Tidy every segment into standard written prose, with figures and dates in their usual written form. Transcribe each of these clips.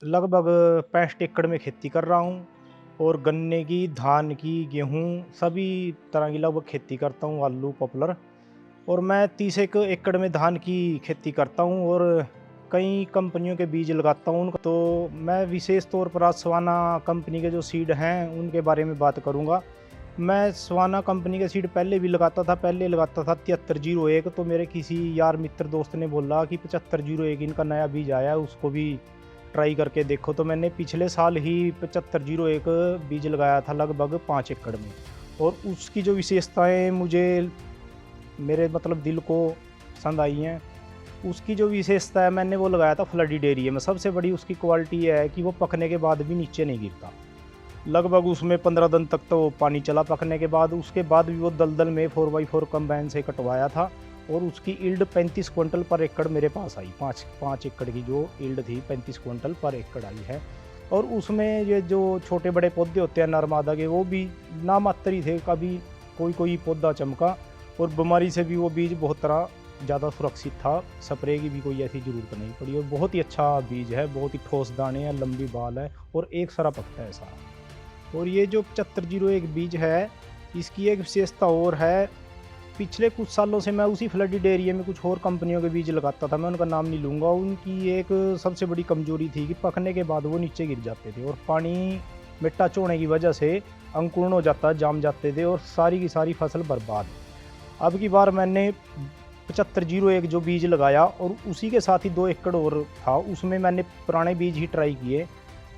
लगभग 65 एकड़ में खेती कर रहा हूँ और गन्ने की, धान की, गेहूँ सभी तरह की लगभग खेती करता हूँ, आलू, पॉपुलर। और मैं 30 एक एकड़ में धान की खेती करता हूँ और कई कंपनियों के बीज लगाता हूँ। तो मैं विशेष तौर पर आज सवाना कंपनी के जो सीड हैं, उनके बारे में बात करूँगा। मैं सवाना कंपनी के सीड पहले भी लगाता था, पहले लगाता था 7301। तो मेरे किसी यार मित्र दोस्त ने बोला कि 7501 इनका नया बीज आया है, उसको भी ट्राई करके देखो। तो मैंने पिछले साल ही 7501 बीज लगाया था लगभग 5 एकड़ में। और उसकी जो विशेषताएँ मुझे मेरे मतलब दिल को पसंद आई हैं। उसकी जो विशेषता है, मैंने वो लगाया था फ्लडी एरिया में। सबसे बड़ी उसकी क्वालिटी ये है कि वो पकने के बाद भी नीचे नहीं गिरता। लगभग उसमें 15 दिन तक तो पानी चला पकने के बाद। उसके बाद भी वो दलदल में 4x4 कंबाइन से कटवाया था और उसकी ईल्ड 35 क्विंटल पर एकड़ मेरे पास आई। 5 एकड़ की जो ईल्ड थी 35 क्विंटल पर एकड़ आई है। और उसमें ये जो छोटे बड़े पौधे होते हैं नरमादा के, वो भी नामात्र ही थे। कभी कोई पौधा चमका और बीमारी से भी वो बीज बहुत तरह ज़्यादा सुरक्षित था। स्प्रे की भी कोई ऐसी ज़रूरत नहीं पड़ी और बहुत ही अच्छा बीज है। बहुत ही ठोस दाने हैं, लंबी बाल है और एक सारा पकता है सारा। और ये जो 7501 बीज है, इसकी एक विशेषता और है। पिछले कुछ सालों से मैं उसी फ्लडेड एरिया में कुछ और कंपनियों के बीज लगाता था, मैं उनका नाम नहीं लूँगा। उनकी एक सबसे बड़ी कमजोरी थी कि पकने के बाद वो नीचे गिर जाते थे और पानी में टच होने की वजह से अंकुरण हो जाता, जाम जाते थे और सारी की सारी फसल बर्बाद। अब की बार मैंने 7501 जो बीज लगाया और उसी के साथ ही 2 एकड़ और था, उसमें मैंने पुराने बीज ही ट्राई किए।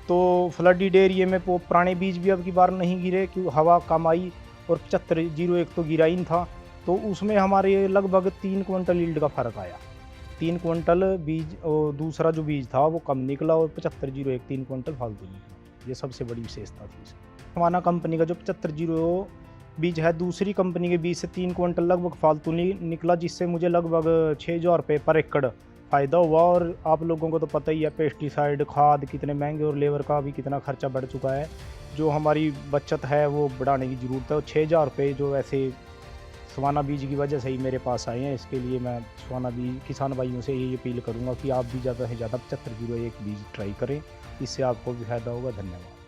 तो फ्लडेड एरिया में वो पुराने बीज भी अब की बार नहीं गिरे क्योंकि हवा कम आई और 7501 तो गिरा ही नहीं था। तो उसमें हमारे लगभग 3 क्विंटल यील्ड का फ़र्क आया। 3 क्विंटल बीज और दूसरा जो बीज था वो कम निकला और 7501 3 क्विंटल फालतू निकला। ये सबसे बड़ी विशेषता थी इसकी। सवाना कंपनी का जो 7501 बीज है, दूसरी कंपनी के बीज से 3 क्विंटल लगभग फालतू निकला, जिससे मुझे लगभग 6000 रुपये पर एकड़ फ़ायदा हुआ। और आप लोगों को तो पता ही है पेस्टिसाइड, खाद कितने महंगे और लेबर का भी कितना खर्चा बढ़ चुका है। जो हमारी बचत है वो बढ़ाने की ज़रूरत है। और 6000 रुपये जो ऐसे सवाना बीज की वजह से ही मेरे पास आए हैं। इसके लिए मैं सवाना बीज किसान भाइयों से यही अपील करूंगा कि आप भी ज़्यादा से ज़्यादा 7501 बीज ट्राई करें। इससे आपको भी फ़ायदा होगा। धन्यवाद।